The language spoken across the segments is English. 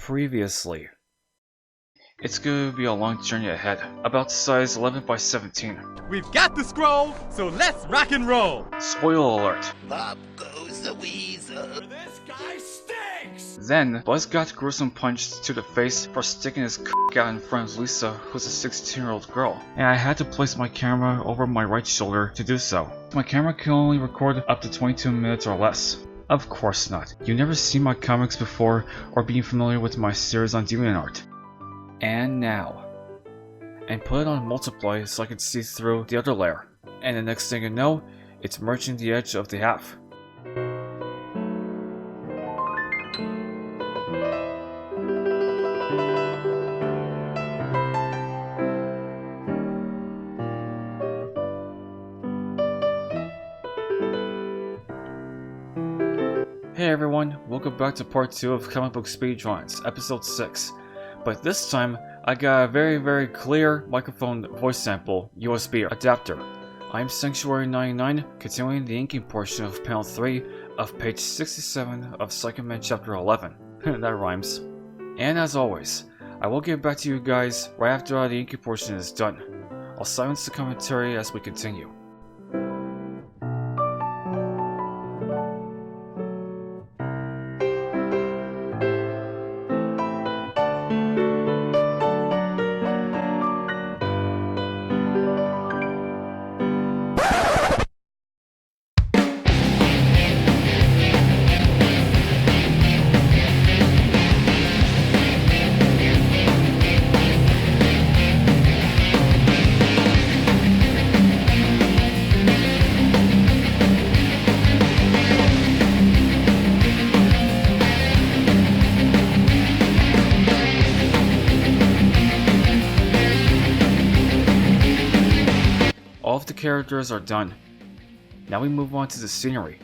Previously. It's gonna be a long journey ahead, about size 11 by 17. We've got the scroll, so let's rock and roll! Spoiler alert. Up goes the weasel. This guy stinks! Then, Buzz got gruesome punched to the face for sticking his c**k out in front of Lisa, who's a 16-year-old girl. And I had to place my camera over my right shoulder to do so. My camera can only record up to 22 minutes or less. Of course not. You've never seen my comics before or been familiar with my series on DeviantArt. And now. And put it on multiply so I can see through the other layer. And the next thing you know, it's merging the edge of the half. Hey everyone, welcome back to part 2 of Comic Book Speedruns, episode 6. But this time, I got a very clear microphone voice sample USB adapter. I'm Sanctuary99, continuing the inking portion of panel 3 of page 67 of Psycho Man chapter 11. That rhymes. And as always, I will get back to you guys right after the inking portion is done. I'll silence the commentary as we continue. All of the characters are done. Now we move on to the scenery.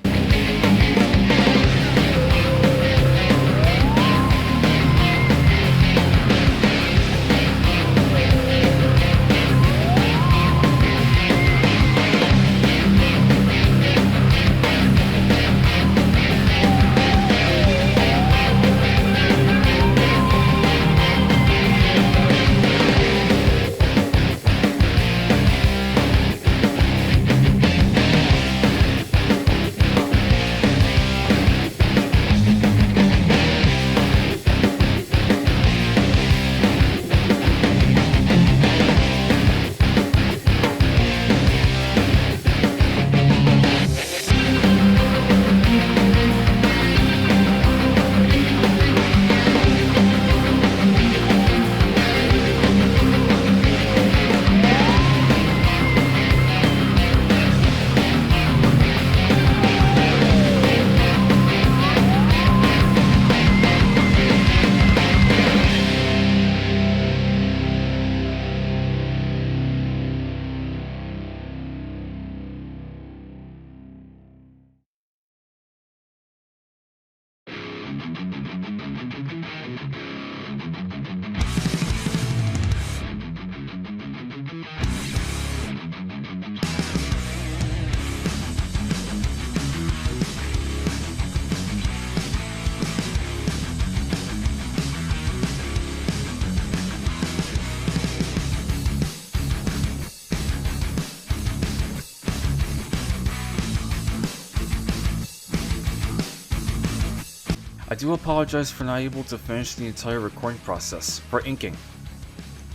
I do apologize for not able to finish the entire recording process for inking.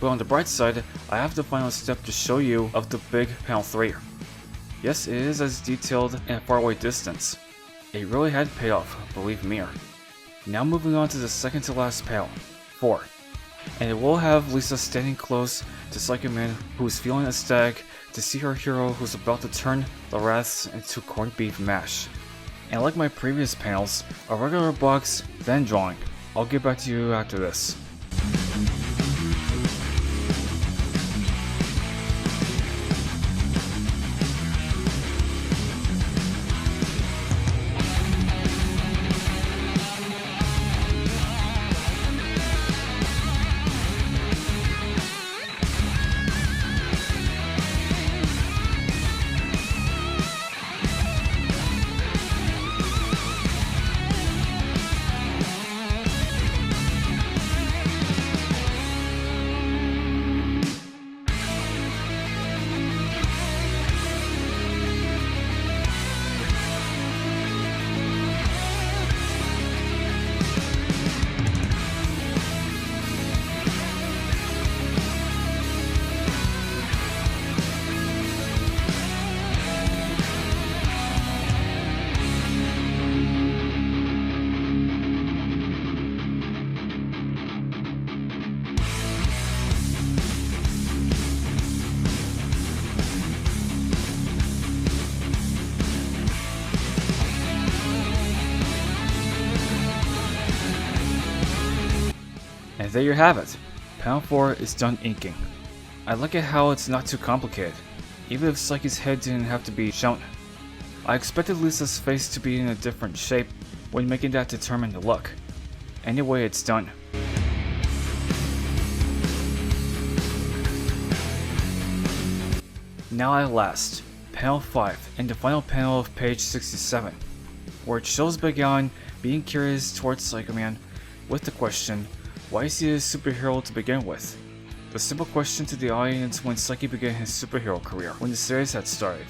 But on the bright side, I have the final step to show you of the big panel 3. Yes, it is as detailed in a faraway distance. It really had payoff, believe me. Now moving on to the second to last panel, 4. And it will have Lisa standing close to Psycho Man, who is feeling ecstatic to see her hero who's about to turn the wraths into corned beef mash. And like my previous panels, a regular box, then drawing. I'll get back to you after this. And there you have it. Panel 4 is done inking. I like it how it's not too complicated, even if Psyche's head didn't have to be shown. I expected Lisa's face to be in a different shape when making that determine the look. Anyway, it's done. Now at last, panel 5 and the final panel of page 67, where it shows Baekhyun being curious towards Psycho-Man with the question, why is he a superhero to begin with? The simple question to the audience when Psyche began his superhero career, when the series had started.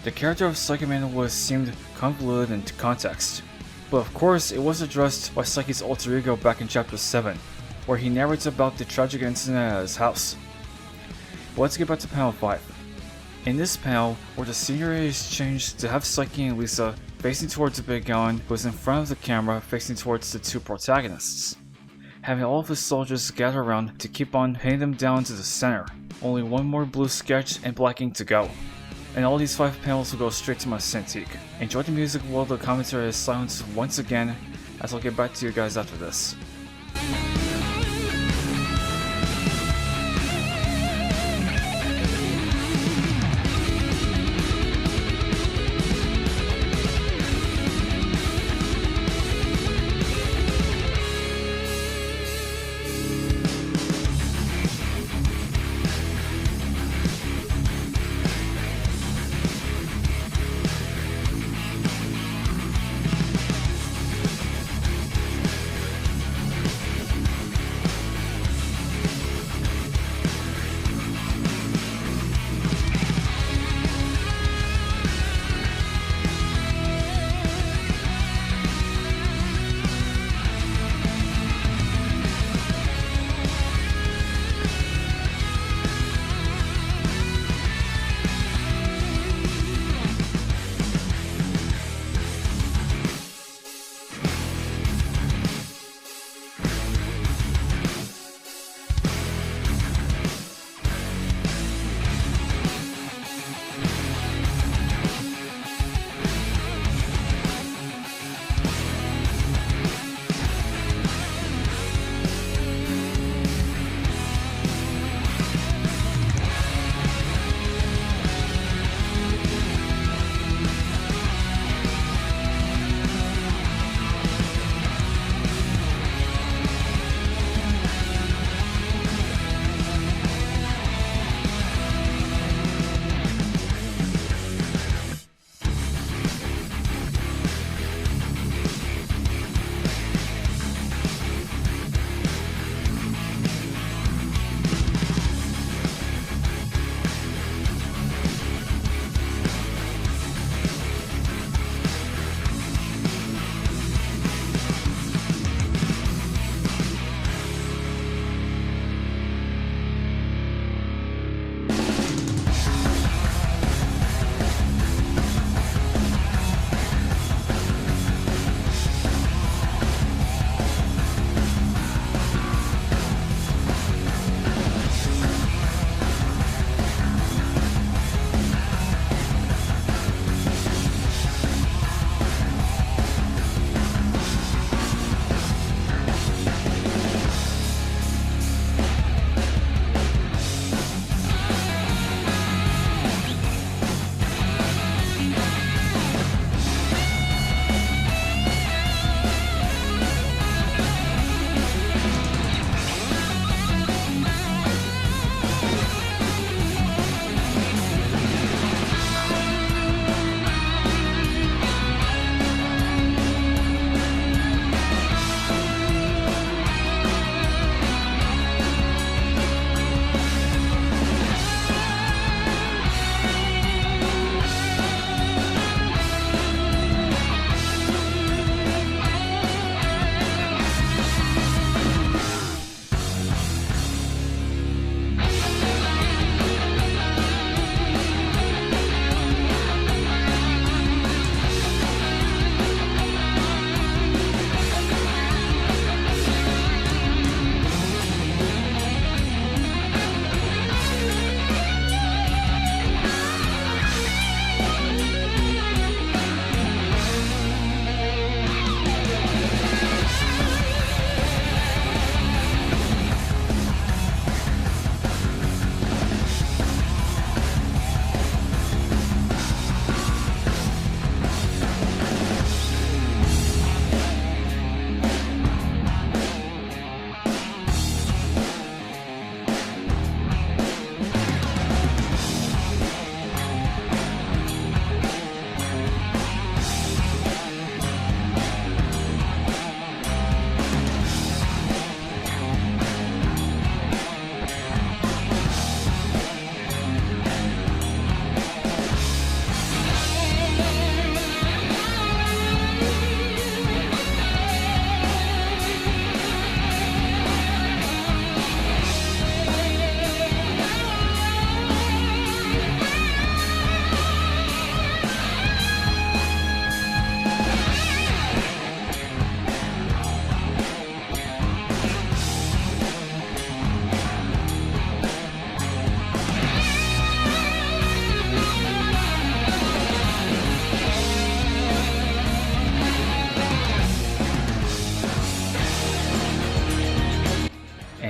The character of Psycho-Man was seemed convoluted into context, but of course it was addressed by Psyche's alter ego back in chapter 7, where he narrates about the tragic incident at his house. But let's get back to panel 5. In this panel, where the scenery is changed to have Psyche and Lisa facing towards Baekhyun, who is in front of the camera facing towards the two protagonists, having all of his soldiers gather around to keep on pinning them down to the center. Only one more blue sketch and black ink to go. And all these 5 panels will go straight to my Cintiq. Enjoy the music while the commentary is silenced once again, as I'll get back to you guys after this.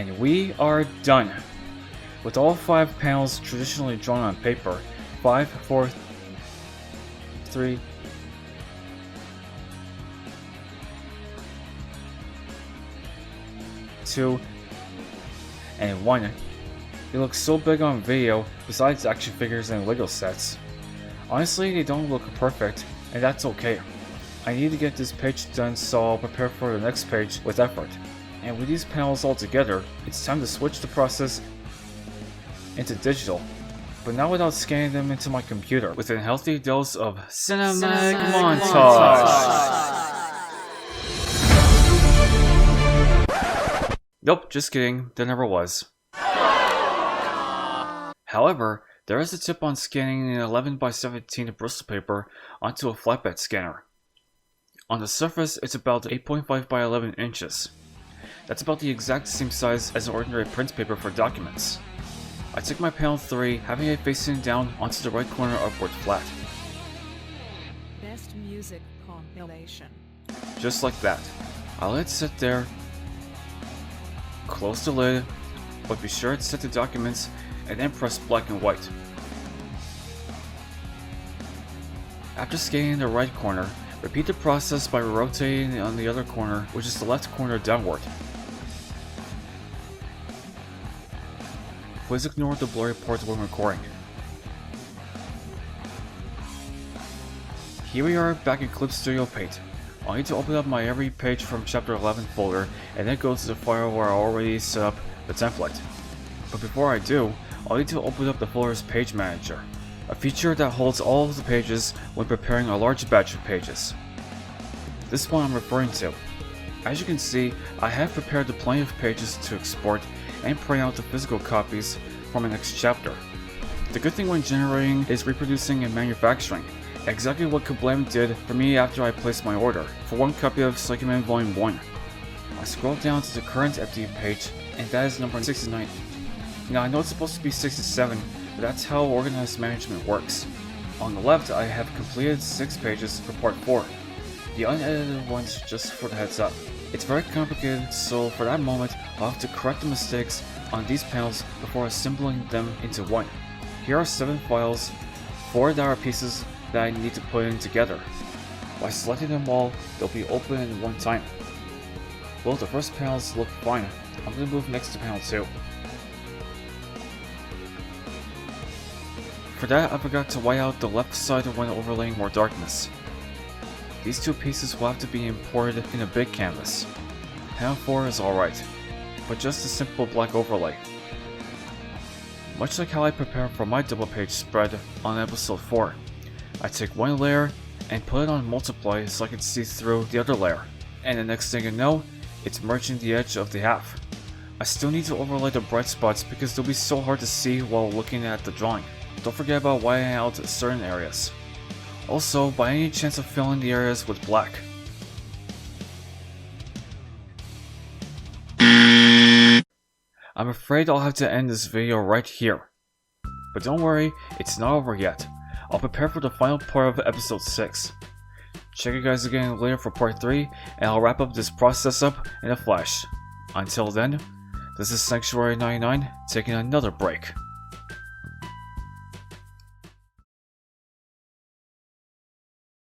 And we are done. With all 5 panels traditionally drawn on paper, 5, 4, 3, 2, and 1. They look so big on video, besides action figures and Lego sets. Honestly, they don't look perfect, and that's okay. I need to get this page done, so I'll prepare for the next page with effort. And with these panels all together, it's time to switch the process into digital, but not without scanning them into my computer with a healthy dose of cinematic montage. Nope, just kidding, there never was. However, there is a tip on scanning an 11x17 Bristol paper onto a flatbed scanner. On the surface, it's about 8.5 by 11 inches. That's about the exact same size as an ordinary print paper for documents. I took my panel 3, having it facing down onto the right corner upward flat. Best music compilation. Just like that. I let it sit there, close the lid, but be sure to set the documents and then press black and white. After scanning the right corner, repeat the process by rotating on the other corner, which is the left corner downward. Please ignore the blurry parts when recording. Here we are back in Clipstudiopaint. I'll need to open up my every page from chapter 11 folder and then go to the file where I already set up the template. But before I do, I'll need to open up the folder's page manager, a feature that holds all of the pages when preparing a large batch of pages. This is what I'm referring to. As you can see, I have prepared the plenty of pages to export and print out the physical copies from the next chapter. The good thing when generating is reproducing and manufacturing, exactly what Kablam did for me after I placed my order for 1 copy of Psycho Man Volume 1. I scroll down to the current empty page, and that is number 69. Now I know it's supposed to be 67, but that's how organized management works. On the left, I have completed 6 pages for part 4. The unedited ones just for the heads up. It's very complicated, so for that moment, I'll have to correct the mistakes on these panels before assembling them into one. Here are 7 files, 4 that are pieces that I need to put in together. By selecting them all, they'll be open in one time. Well, the first panels look fine. I'm going to move next to panel 2. For that, I forgot to white out the left side when overlaying more darkness. These 2 pieces will have to be imported in a big canvas. Panel 4 is alright, but just a simple black overlay. Much like how I prepare for my double page spread on episode 4, I take one layer and put it on multiply so I can see through the other layer, and the next thing you know, it's merging the edge of the half. I still need to overlay the bright spots because they'll be so hard to see while looking at the drawing. Don't forget about whitening out certain areas. Also, by any chance of filling the areas with black. I'm afraid I'll have to end this video right here. But don't worry, it's not over yet. I'll prepare for the final part of episode 6. Check you guys again later for part 3, and I'll wrap up this process up in a flash. Until then, this is Sanctuary 99 taking another break.